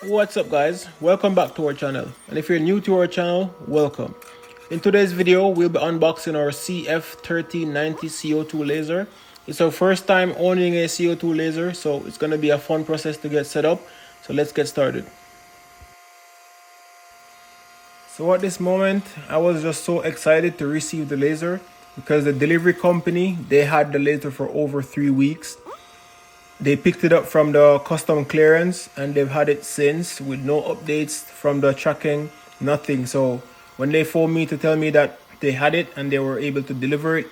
What's up guys, welcome back to our channel, and if you're new to our channel, welcome. In today's video we'll be unboxing our CF1390 CO2 laser. It's our first time owning a CO2 laser, so it's going to be a fun process to get set up. So let's get started. So at this moment I was just so excited to receive the laser because the delivery company, they had the laser for over 3 weeks. They picked it up from the custom clearance and they've had it since with no updates from the tracking, nothing. So when they phoned me to tell me that they had it and they were able to deliver it,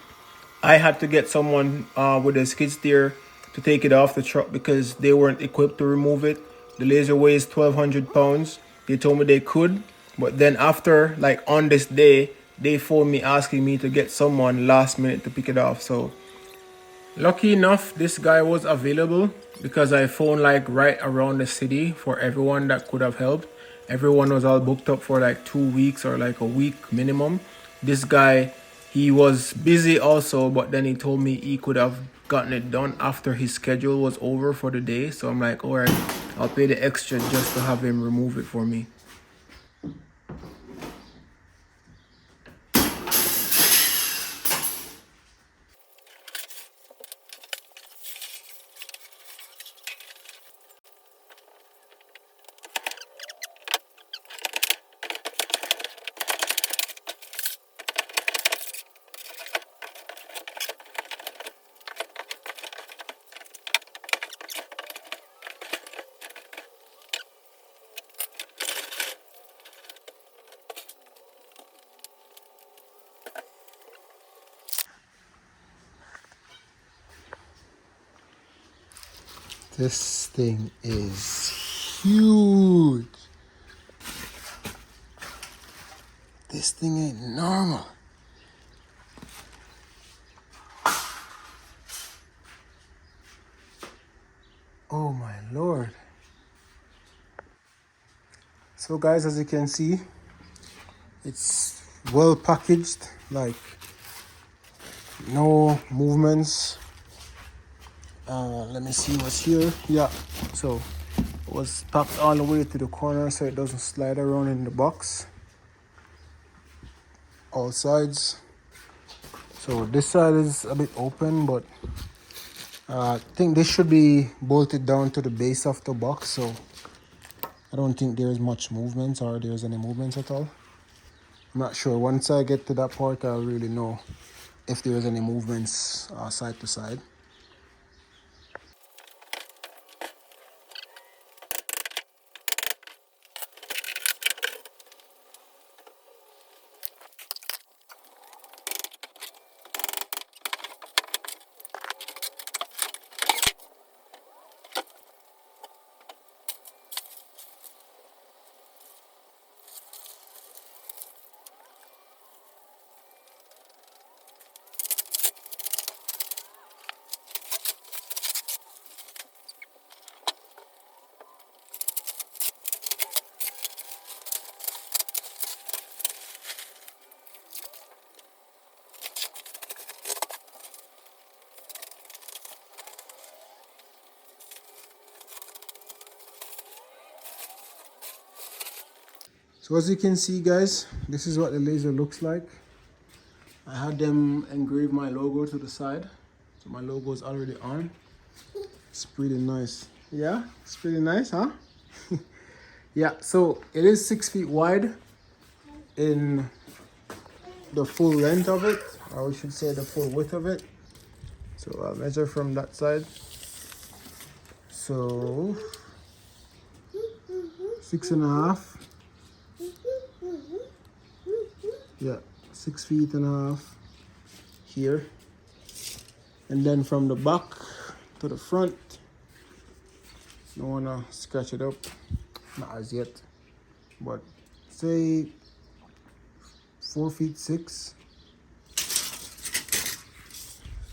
I had to get someone with a skid steer to take it off the truck because they weren't equipped to remove it. The laser weighs 1,200 pounds. They told me they could, but then after, like on this day, they phoned me asking me to get someone last minute to pick it off. So lucky enough, this guy was available because I phoned like right around the city for everyone that could have helped. Everyone was all booked up for like 2 weeks or like a week minimum. This guy, he was busy also, but then he told me he could have gotten it done after his schedule was over for the day. So I'm like, all right, I'll pay the extra just to have him remove it for me. This thing is huge. This thing ain't normal. Oh my lord. So guys, as you can see, it's well packaged, like no movements. Let me see what's here. Yeah, so it was packed all the way to the corner so it doesn't slide around in the box. All sides. So this side is a bit open, but I think this should be bolted down to the base of the box, so I don't think there's much movement or there's any movements at all. I'm not sure. Once I get to that part, I'll really know if there's any movements side to side. So as you can see guys, this is what the laser looks like. I had them engrave my logo to the side. So my logo is already on. It's pretty nice. Yeah, it's pretty nice, huh? Yeah, so it is 6 feet wide in the full length of it, or we should say the full width of it. So I'll measure from that side. So 6.5. Yeah, 6 feet and a half here, and then from the back to the front, don't wanna scratch it up, not as yet, but say 4 feet 6.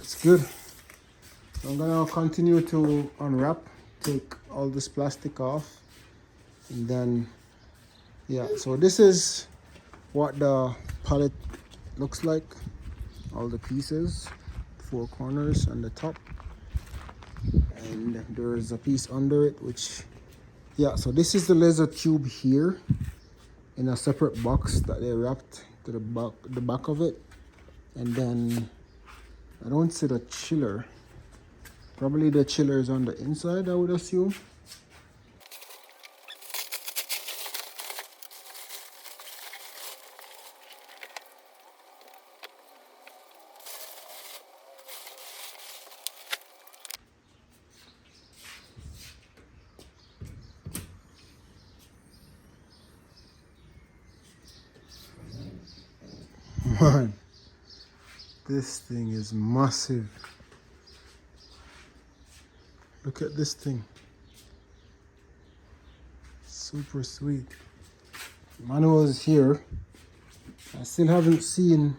It's good. I'm gonna continue to unwrap, take all this plastic off, and then yeah, so this is what the pallet looks like. All the pieces, 4 corners and the top, and there's a piece under it which Yeah, so this is the laser tube here in a separate box that they wrapped to the back of it. And then I don't see the chiller. Probably the chiller is on the inside, I would assume. Man, this thing is massive. Look at this thing. Super sweet. Manual is here. I still haven't seen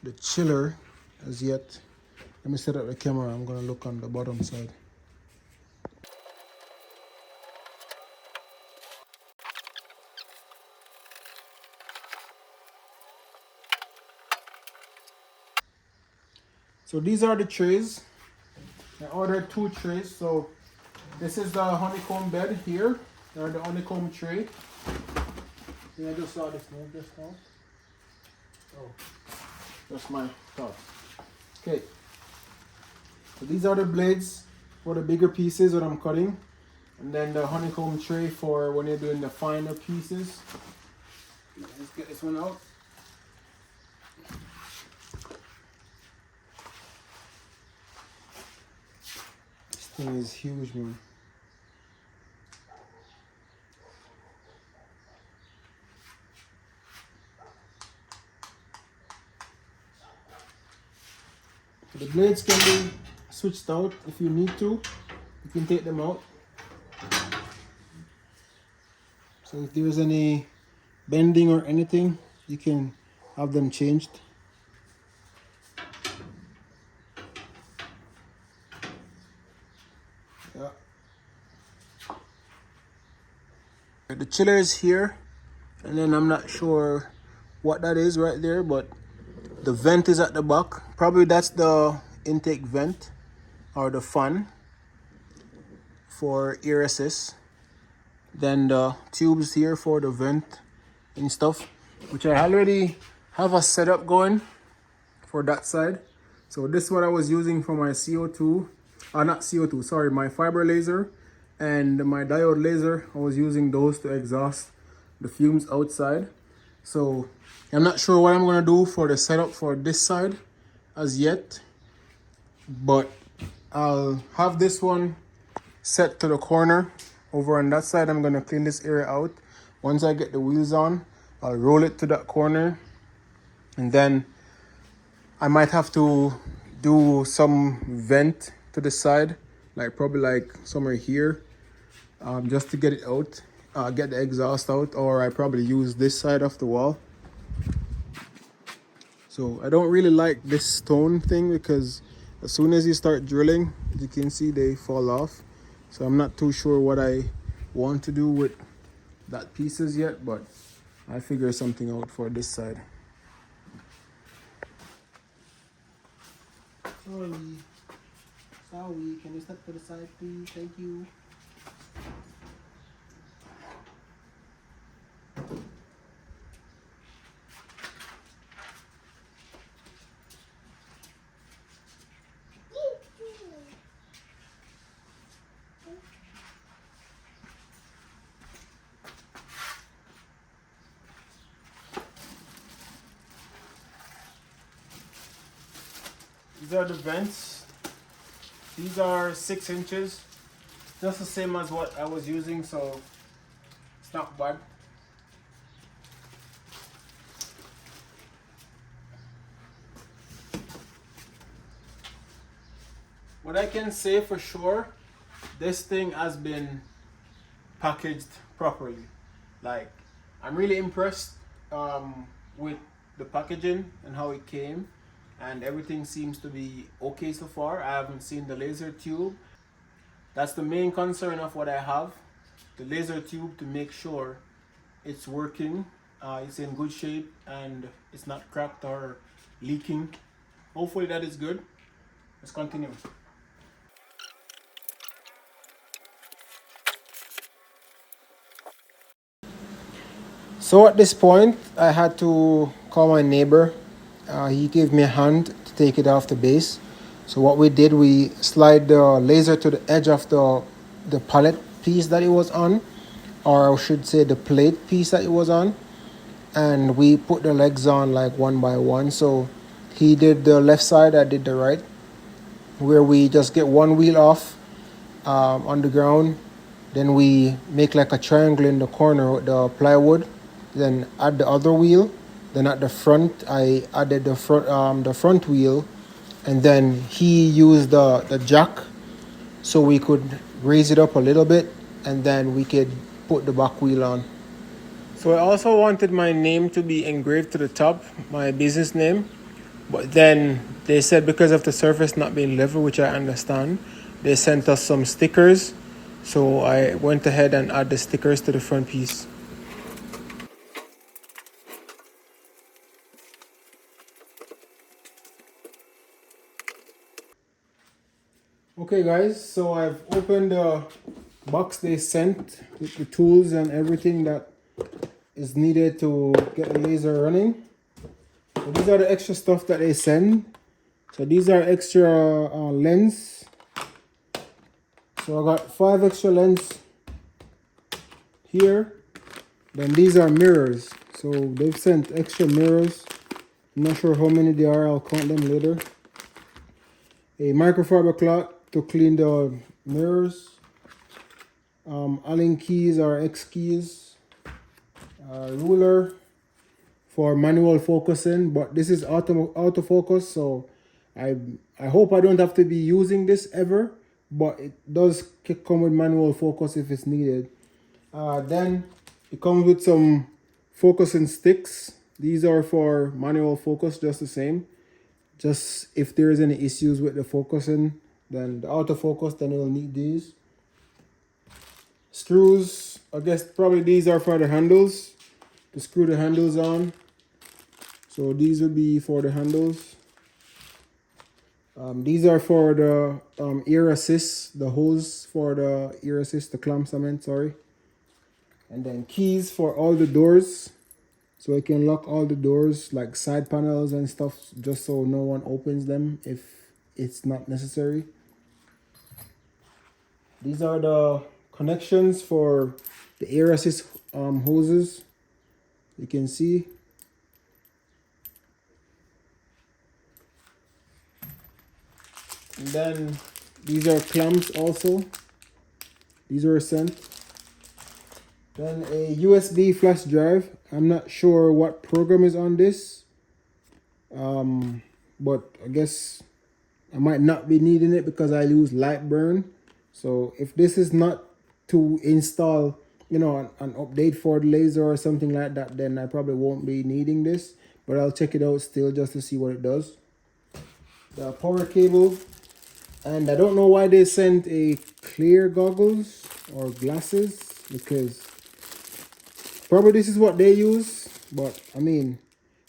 the chiller as yet. Let me set up the camera. I'm gonna look on the bottom side. So these are the trays. I ordered 2 trays. So this is the honeycomb bed here. Or the honeycomb tray. And I just saw this move just now. Oh, that's my thought. Okay. So these are the blades for the bigger pieces that I'm cutting. And then the honeycomb tray for when you're doing the finer pieces. Let's get this one out. This thing is huge, man. The blades can be switched out if you need to. You can take them out. So if there's any bending or anything, you can have them changed. Yeah. The chiller is here, and then I'm not sure what that is right there, but the vent is at the back. Probably that's the intake vent or the fan for air assist. Then the tubes here for the vent and stuff, which I already have a setup going for that side. So this is what I was using for my CO2, not CO2, sorry, my fiber laser and my diode laser. I was using those to exhaust the fumes outside. So I'm not sure what I'm gonna do for the setup for this side as yet, but I'll have this one set to the corner. Over on that side, I'm gonna clean this area out. Once I get the wheels on, I'll roll it to that corner, and then I might have to do some vent to the side, like probably like somewhere here, just to get it out, get the exhaust out, or I probably use this side of the wall. So I don't really like this stone thing because as soon as you start drilling, you can see they fall off. So I'm not too sure what I want to do with that pieces yet, but I'll figure something out for this side. Sorry, can you step to the side, please? Thank you. These are the vents. These are 6 inches, just the same as what I was using, so it's not bad. What I can say for sure, this thing has been packaged properly. Like, I'm really impressed with the packaging and how it came, and everything seems to be okay so far. I haven't seen the laser tube. That's the main concern of what I have, the laser tube, to make sure it's working, it's in good shape, and it's not cracked or leaking. Hopefully that is good. Let's continue. So at this point, I had to call my neighbor. He gave me a hand to take it off the base. So what we did, we slide the laser to the edge of the pallet piece that it was on, or I should say the plate piece that it was on, and we put the legs on like one by one. So he did the left side, I did the right, where we just get one wheel off on the ground. Then we make like a triangle in the corner with the plywood. Then add the other wheel. Then at the front, I added the front wheel, and then he used the jack, so we could raise it up a little bit, and then we could put the back wheel on. So I also wanted my name to be engraved to the top, my business name. But then they said because of the surface not being level, which I understand, they sent us some stickers. So I went ahead and add the stickers to the front piece. Okay guys, so I've opened the box they sent with the tools and everything that is needed to get the laser running. So these are the extra stuff that they send. So these are extra lens. So I got 5 extra lens here. Then these are mirrors. So they've sent extra mirrors. I'm not sure how many they are. I'll count them later. A microfiber cloth to clean the mirrors. Allen keys or X keys. Ruler for manual focusing, but this is autofocus, so I hope I don't have to be using this ever, but it does come with manual focus if it's needed. Then it comes with some focusing sticks. These are for manual focus, just the same. Just if there is any issues with the focusing, then the autofocus, then you'll need these. Screws, I guess probably these are for the handles, to screw the handles on. So these would be for the handles. These are for the ear assist, the hose for the ear assist, the clamps I meant, sorry. And then keys for all the doors. So I can lock all the doors, like side panels and stuff, just so no one opens them if it's not necessary. These are the connections for the air assist hoses. You can see. And then these are clamps also. These are sent. Then a USB flash drive. I'm not sure what program is on this. But I guess I might not be needing it because I use Lightburn. So if this is not to install, you know, an update for the laser or something like that, then I probably won't be needing this. But I'll check it out still just to see what it does. The power cable. And I don't know why they sent a clear goggles or glasses, because probably this is what they use. But I mean,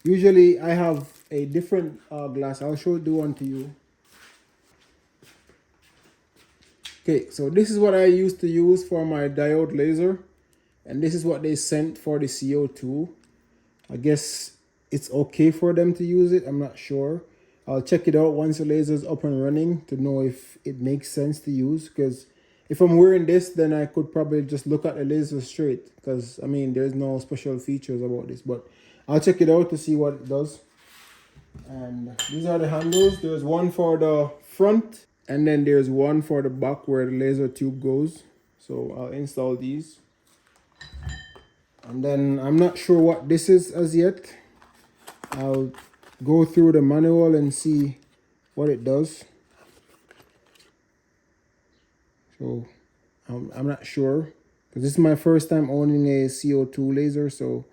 usually I have a different glass. I'll show the one to you. Okay, so this is what I used to use for my diode laser, and this is what they sent for the CO2. I guess it's okay for them to use it. I'm not sure. I'll check it out once the laser is up and running to know if it makes sense to use, because if I'm wearing this, then I could probably just look at the laser straight, because I mean there's no special features about this, but I'll check it out to see what it does. And these are the handles. There's one for the front, and then there's one for the back where the laser tube goes. So I'll install these. And then I'm not sure what this is as yet. I'll go through the manual and see what it does. So I'm not sure, because this is my first time owning a CO2 laser, so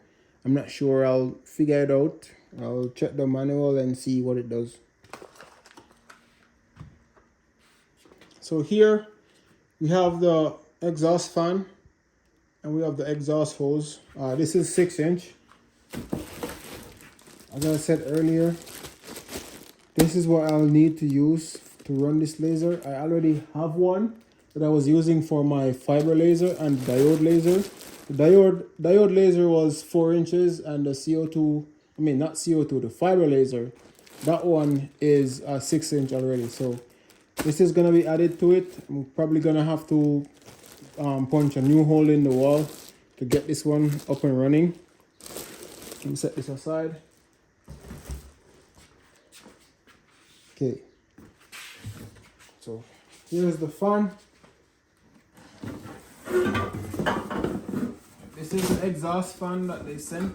I'm not sure. I'll figure it out. I'll check the manual and see what it does. So here we have the exhaust fan and we have the exhaust hose. This is 6-inch. As I said earlier, this is what I'll need to use to run this laser. I already have one that I was using for my fiber laser and diode laser. Diode laser was 4 inches, and the CO2, I mean not CO2, the fiber laser, that one is 6 inch already. So this is gonna be added to it. I'm probably gonna have to punch a new hole in the wall to get this one up and running. Let me set this aside. Okay, so here's the fan. This is the exhaust fan that they sent.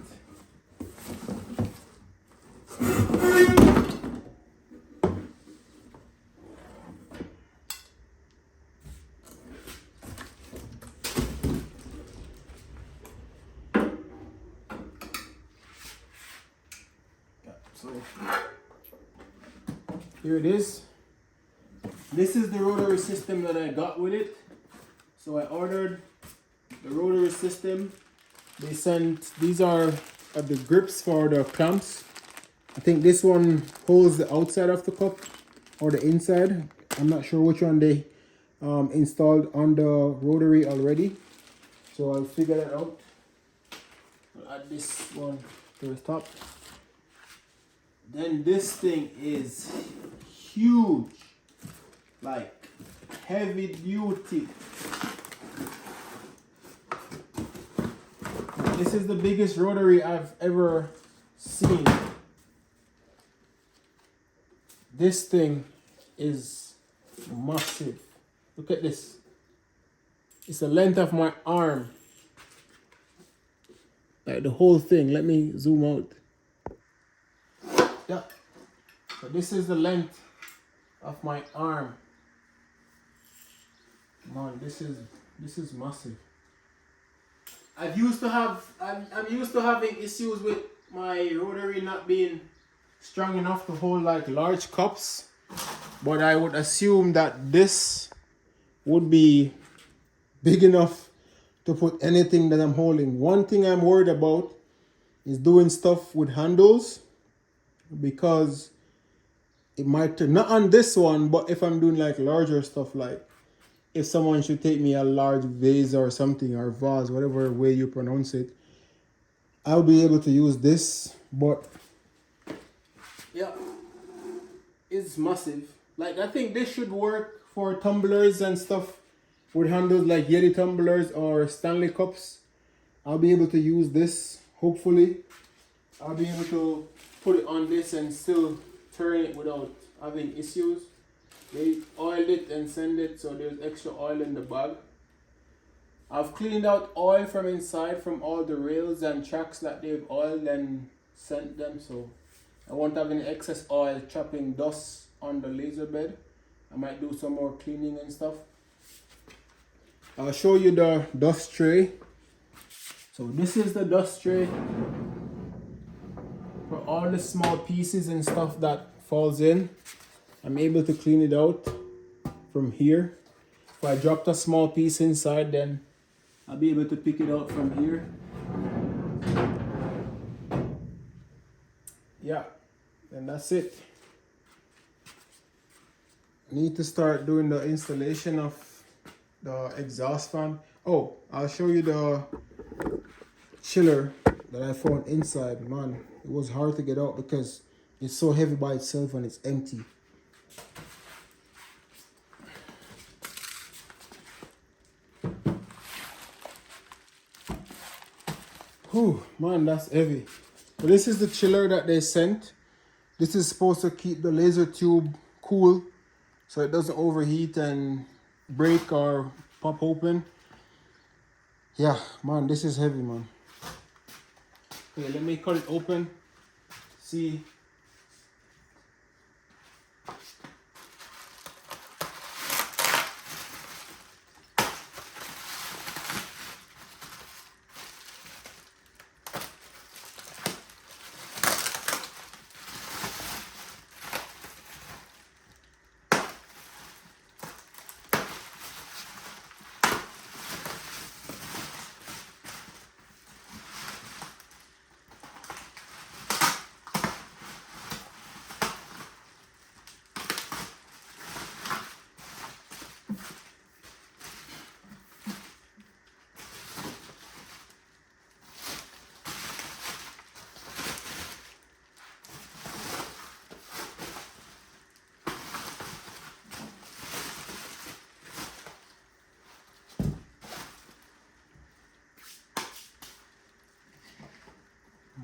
So here it is. This is the rotary system that I got with it. So I ordered the rotary system. They sent, these are the grips for the clamps. I think this one holds the outside of the cup or the inside. I'm not sure which one they installed on the rotary already. So I'll figure that out. I'll add this one to the top. Then this thing is huge, like heavy duty. This is the biggest rotary I've ever seen. This thing is massive. Look at this. It's the length of my arm. Like the whole thing. Let me zoom out. Yeah. So this is the length of my arm. Man, this is massive. I'm used to having issues with my rotary not being strong enough to hold like large cups, but I would assume that this would be big enough to put anything that I'm holding. One thing I'm worried about is doing stuff with handles, because it might turn, not on this one, but if I'm doing like larger stuff, like if someone should take me a large vase or something, or vase, whatever way you pronounce it, I'll be able to use this. But yeah, it's massive. Like I think this should work for tumblers and stuff with handles like Yeti tumblers or Stanley cups. I'll be able to use this, hopefully. I'll be able to put it on this and still turn it without having issues. They oiled it and sent it, so there's extra oil in the bag. I've cleaned out oil from inside from all the rails and tracks that they've oiled and sent them, so I won't have any excess oil trapping dust on the laser bed. I might do some more cleaning and stuff. I'll show you the dust tray. So this is the dust tray for all the small pieces and stuff that falls in. I'm able to clean it out from here. If I dropped a small piece inside, then I'll be able to pick it out from here. Yeah, and that's it. I need to start doing the installation of the exhaust fan. Oh, I'll show you the chiller that I found inside. Man, it was hard to get out because it's so heavy by itself and it's empty. Whew, man, that's heavy. But this is the chiller that they sent. This is supposed to keep the laser tube cool so it doesn't overheat and break or pop open. Yeah, man, this is heavy, man. Okay, let me cut it open. See.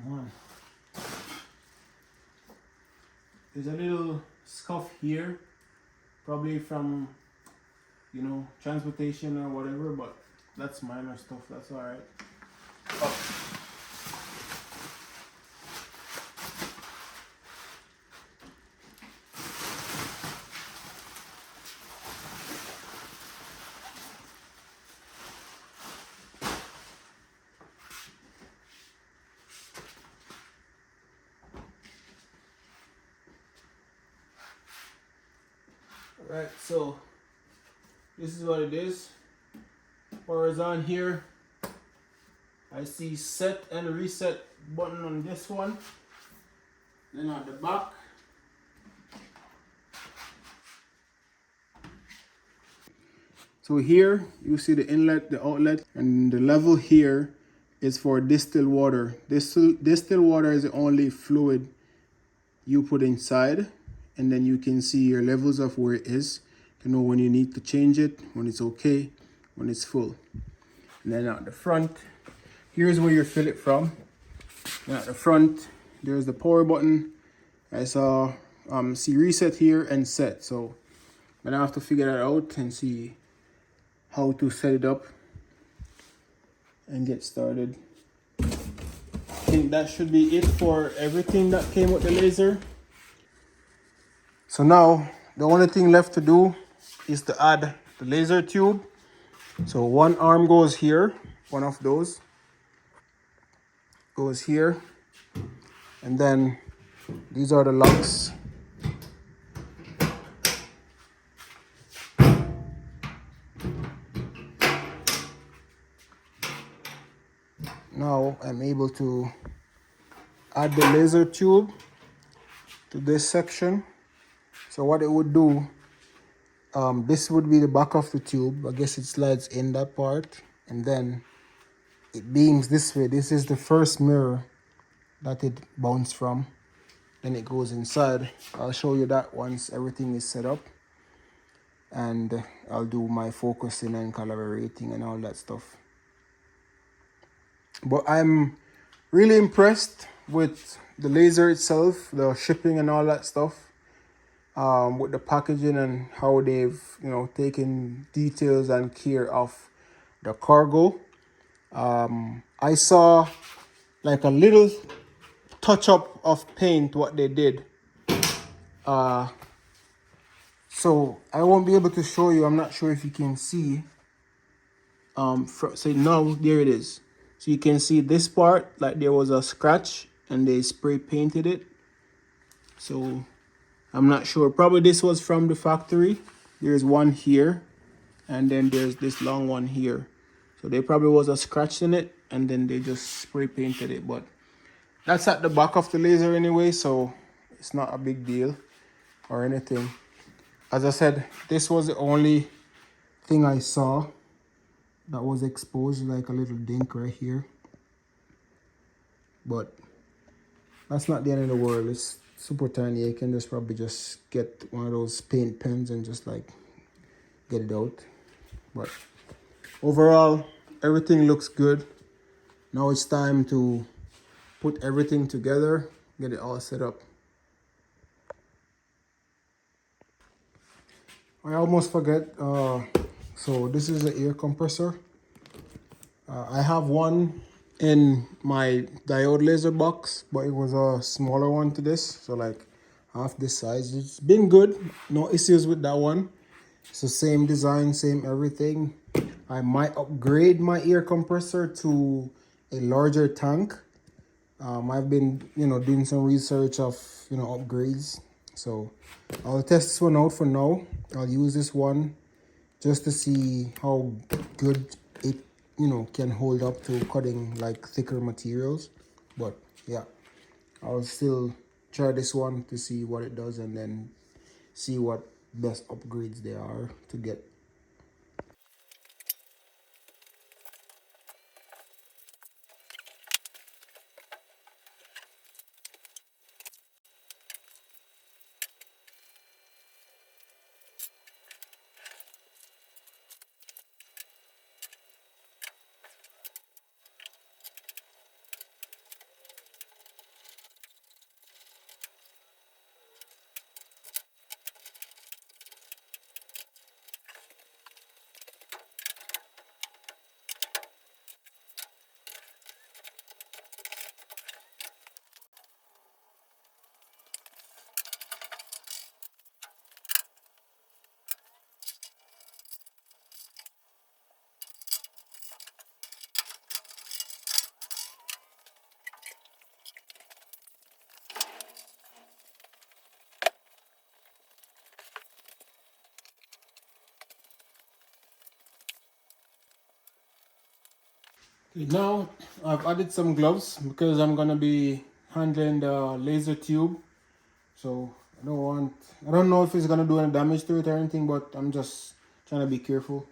Come on. There's a little scuff here, probably from, you know, transportation or whatever, but that's minor stuff, that's alright. Oh. Alright, so this is what it is. Horizon here. I see set and reset button on this one. Then on the back, so here you see the inlet, the outlet, and the level here is for distilled water. Distilled water is the only fluid you put inside, and then you can see your levels of where it is to know when you need to change it, when it's okay, when it's full. And then at the front, here's where you fill it from. And at the front, there's the power button. I saw see reset here and set, so I'm gonna have to figure that out and see how to set it up and get started. I think that should be it for everything that came with the laser. So now the only thing left to do is to add the laser tube. So one arm goes here, one of those goes here, and then these are the locks. Now I'm able to add the laser tube to this section. So what it would do, this would be the back of the tube. I guess it slides in that part, and then it beams this way. This is the first mirror that it bounced from. Then it goes inside. I'll show you that once everything is set up, and I'll do my focusing and color rating and all that stuff. But I'm really impressed with the laser itself, the shipping and all that stuff, with the packaging and how they've, you know, taken details and care of the cargo. I saw like a little touch up of paint what they did. So I won't be able to show you. I'm not sure if you can see. So now there it is. So you can see this part, like there was a scratch and they spray painted it. So I'm not sure. Probably this was from the factory. There's one here, and then there's this long one here. So there probably was a scratch in it, and then they just spray painted it. But that's at the back of the laser anyway, so it's not a big deal or anything. As I said, this was the only thing I saw that was exposed, like a little dink right here. But that's not the end of the world. It's super tiny. You can just probably just get one of those paint pens and just like get it out. But overall, everything looks good. Now it's time to put everything together, get it all set up. I almost forget. So this is the air compressor. I have one in my diode laser box, but it was a smaller one to this, so like half this size. It's been good, no issues with that one. It's the same design, same everything. I might upgrade my air compressor to a larger tank. I've been, you know, doing some research of, you know, upgrades. So I'll test this one out for now. I'll use this one just to see how good it, you know, can hold up to cutting like thicker materials. But yeah, I'll still try this one to see what it does, and then see what best upgrades there are to get. Now I've added some gloves because I'm gonna be handling the laser tube. So I don't know if it's gonna do any damage to it or anything, but I'm just trying to be careful.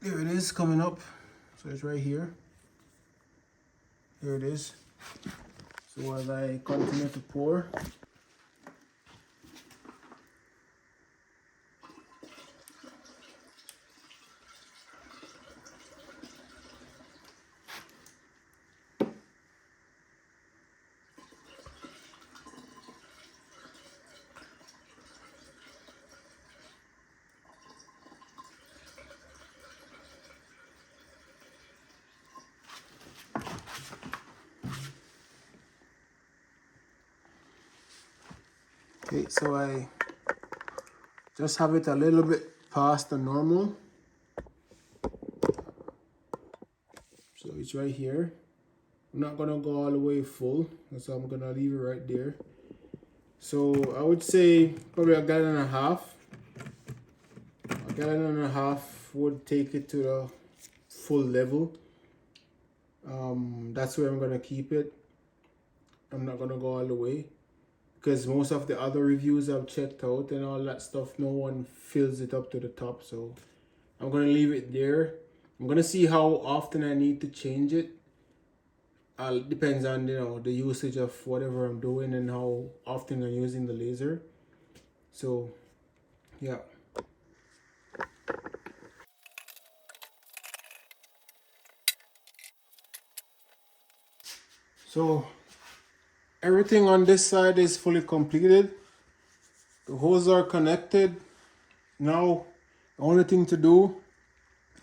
There it is coming up. So it's right here. Here it is. So as I continue to pour, Okay, so I just have it a little bit past the normal. So it's right here. I'm not gonna go all the way full, so I'm gonna leave it right there. So I would say probably a gallon and a half. A gallon and a half would take it to the full level. That's where I'm gonna keep it. I'm not gonna go all the way because most of the other reviews I've checked out and all that stuff, no one fills it up to the top. So I'm gonna leave it there. I'm gonna see how often I need to change it. Depends on the usage of whatever I'm doing and how often I'm using the laser. So yeah. So everything on this side is fully completed. The hoses are connected. Now the only thing to do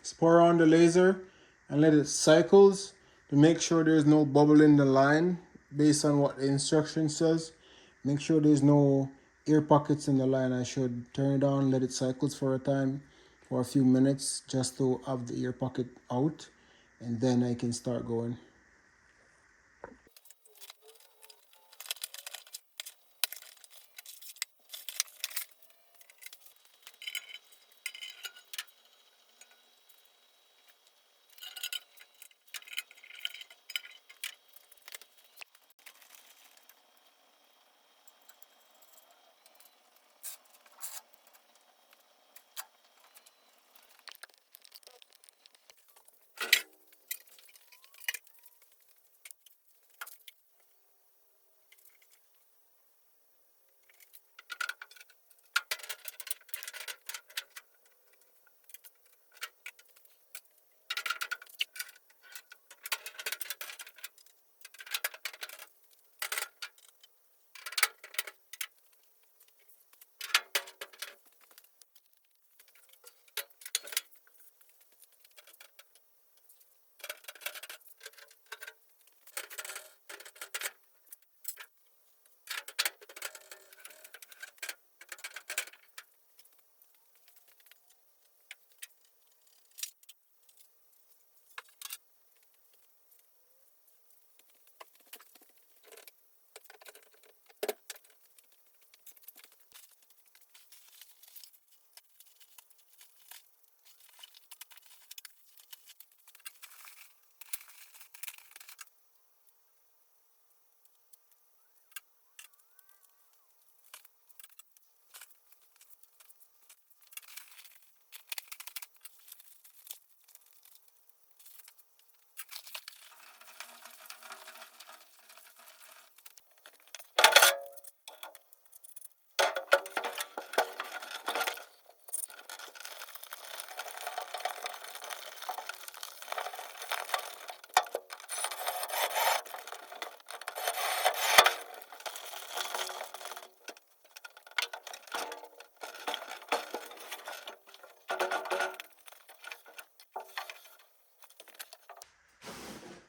is pour on the laser and let it cycles to make sure there's no bubble in the line based on what the instruction says. Make sure there's no air pockets in the line. I should turn it on, let it cycles for a time, for a few minutes, just to have the air pocket out, and then I can start going.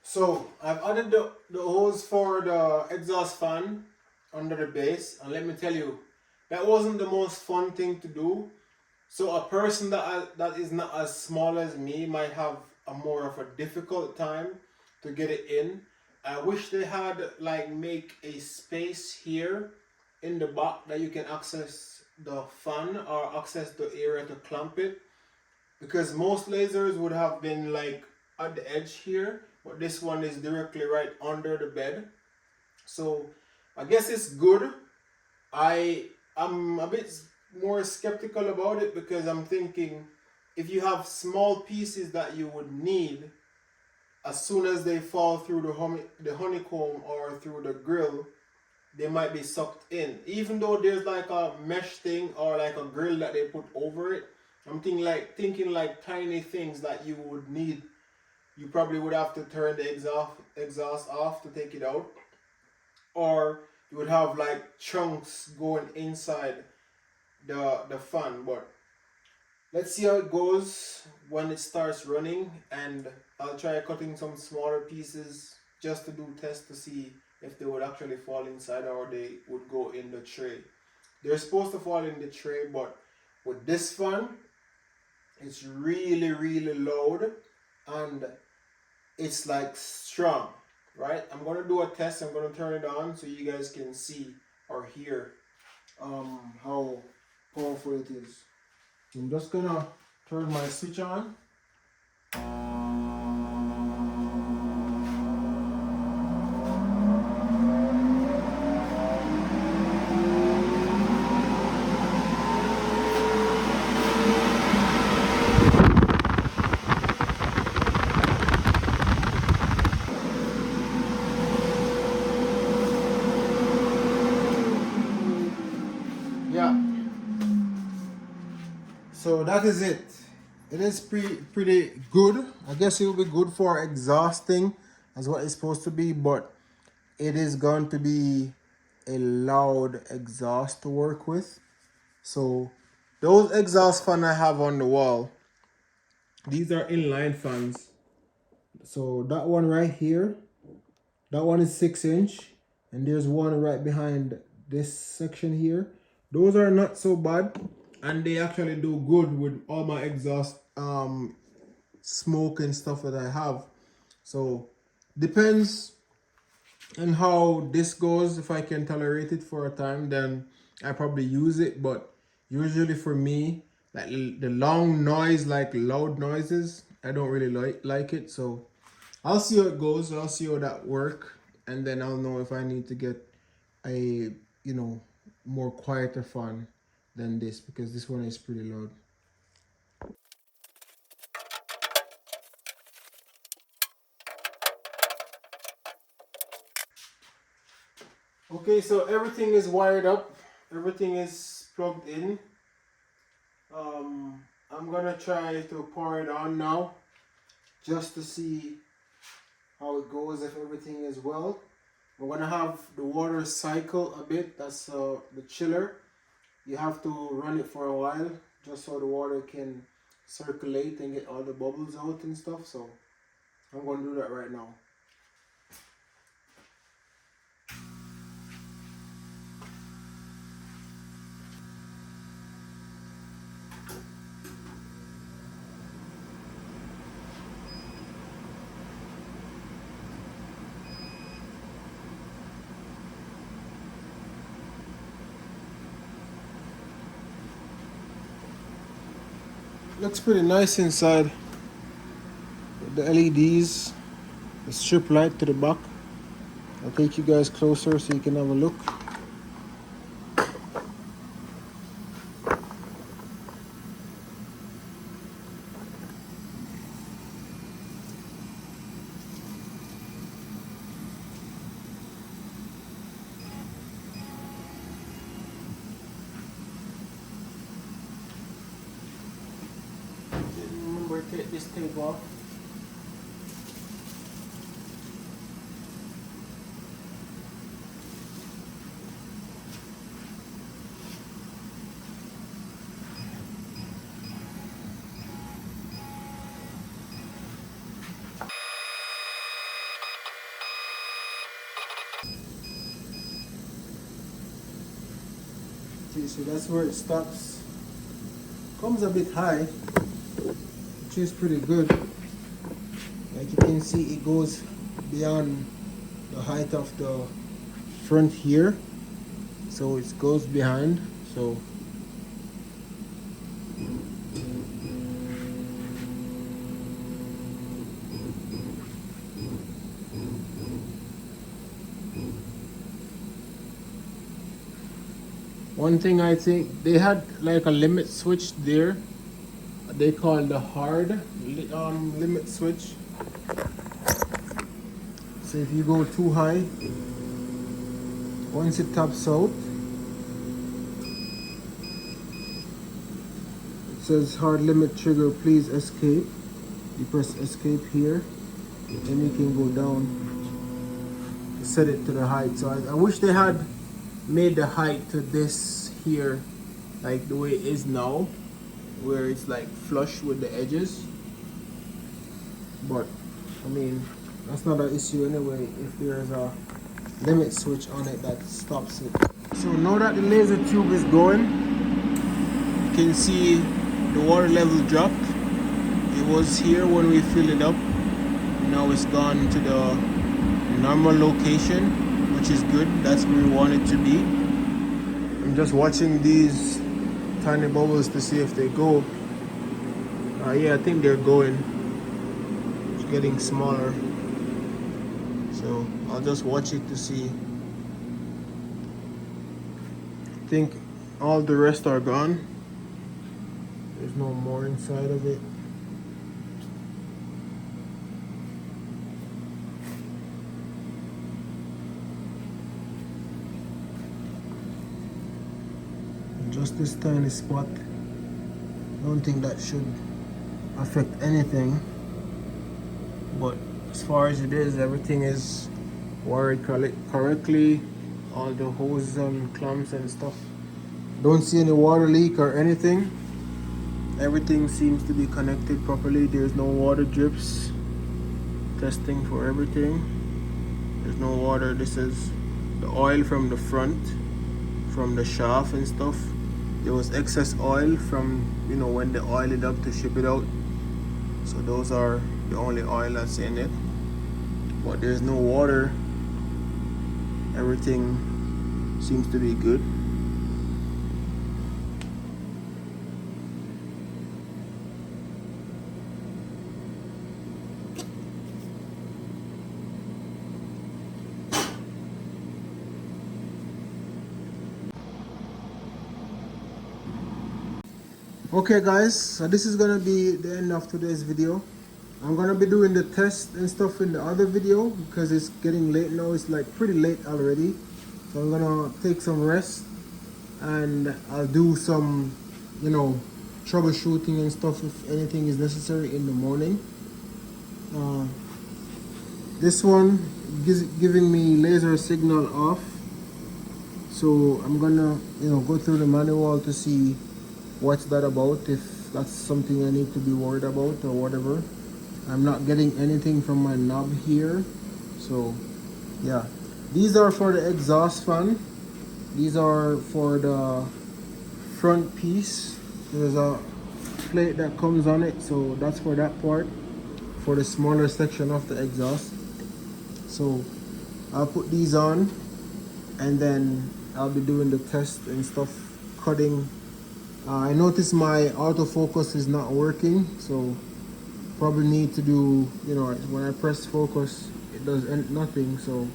So I've added the hose for the exhaust fan under the base, and let me tell you, that wasn't the most fun thing to do. So a person that is not as small as me might have a more of a difficult time to get it in. I wish they had like make a space here in the back that you can access the fan or access the area to clamp it, because most lasers would have been like at the edge here, but this one is directly right under the bed. So I guess it's good. I'm a bit more skeptical about it because I'm thinking if you have small pieces that you would need, as soon as they fall through the honeycomb or through the grill, they might be sucked in. Even though there's like a mesh thing or like a grill that they put over it, I'm thinking like tiny things that you would need. You probably would have to turn the exhaust off to take it out, or you would have like chunks going inside the fan. But let's see how it goes when it starts running, and I'll try cutting some smaller pieces just to do tests to see if they would actually fall inside or they would go in the tray. They're supposed to fall in the tray, but with this fan, it's really loud and it's like strong, right? I'm gonna do a test. I'm gonna turn it on so you guys can see or hear how powerful it is. I'm just gonna turn my switch on. Yeah. So that is it. It is pretty good. I guess it will be good for exhausting as what it's supposed to be, but it is going to be a loud exhaust to work with. So those exhaust fan I have on the wall, these are inline fans. So that one right here, that one is 6-inch, and there's one right behind this section here. Those are not so bad, and they actually do good with all my exhaust smoke and stuff that I have. So depends on how this goes. If I can tolerate it for a time, then I probably use it. But usually for me, like the long noise, like loud noises, I don't really like it. So I'll see how it goes. I'll see how that work, and then I'll know if I need to get a more quieter fan than this, because this one is pretty loud. Okay, so everything is wired up. Everything is plugged in. I'm gonna try to power it on now, just to see how it goes, if everything is well. I'm gonna have the water cycle a bit. That's the chiller. You have to run it for a while just so the water can circulate and get all the bubbles out and stuff. So I'm gonna do that right now. Looks pretty nice inside. The LEDs, the strip light to the back. I'll take you guys closer so you can have a look. Remember to take this tape off. Okay, so that's where it stops. Comes a bit high, which is pretty good. Like you can see, it goes beyond the height of the front here, so it goes behind. So one thing, I think they had like a limit switch there. They call the hard limit switch. So if you go too high, once it taps out, it says hard limit trigger, please escape. You press escape here, then you can go down to set it to the height. So I wish they had made the height to this here, like the way it is now, where it's like flush with the edges. But I mean, that's not an issue anyway if there's a limit switch on it that stops it. So now that the laser tube is going, you can see the water level dropped. It was here when we filled it up. Now it's gone to the normal location, which is good. That's where we want it to be. I'm just watching these tiny bubbles to see if they go. Yeah, I think they're going. It's getting smaller. So I'll just watch it to see. I think all the rest are gone. There's no more inside of it. Just this tiny spot. I don't think that should affect anything, but as far as it is, everything is wired correctly. All the hoses and clamps and stuff. Don't see any water leak or anything. Everything seems to be connected properly. There's no water drips. Testing for everything. There's no water. This is the oil from the front, from the shaft and stuff. There was excess oil from, you know, when they oiled it up to ship it out. So those are the only oil that's in it. But there's no water. Everything seems to be good. Okay guys, so this is gonna be the end of today's video. I'm gonna be doing the test and stuff in the other video because it's getting late now. It's like pretty late already. So I'm gonna take some rest and I'll do some, you know, troubleshooting and stuff if anything is necessary in the morning. This one is giving me laser signal off. So I'm gonna, you know, go through the manual to see what's that about, if that's something I need to be worried about or whatever. I'm not getting anything from my knob here. So yeah, these are for the exhaust fan. These are for the front piece. There's a plate that comes on it, so that's for that part, for the smaller section of the exhaust. So I'll put these on and then I'll be doing the test and stuff, cutting. I noticed my autofocus is not working, so probably need to do, you know, when I press focus it does nothing. So,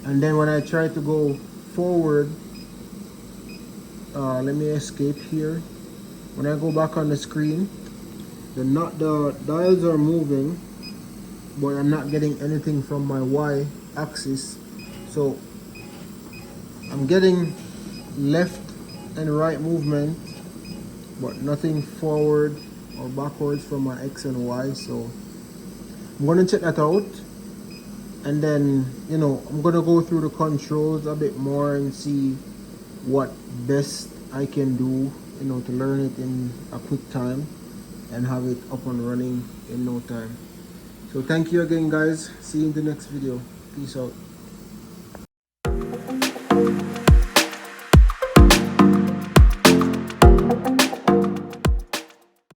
and then when I try to go forward, let me escape here. When I go back on the screen, the dials are moving, but I'm not getting anything from my Y axis. So I'm getting left and right movement, but nothing forward or backwards from my X and Y. So I'm gonna check that out, and then, you know, I'm gonna go through the controls a bit more and see what best I can do, you know, to learn it in a quick time and have it up and running in no time. So thank you again guys. See you in the next video. Peace out.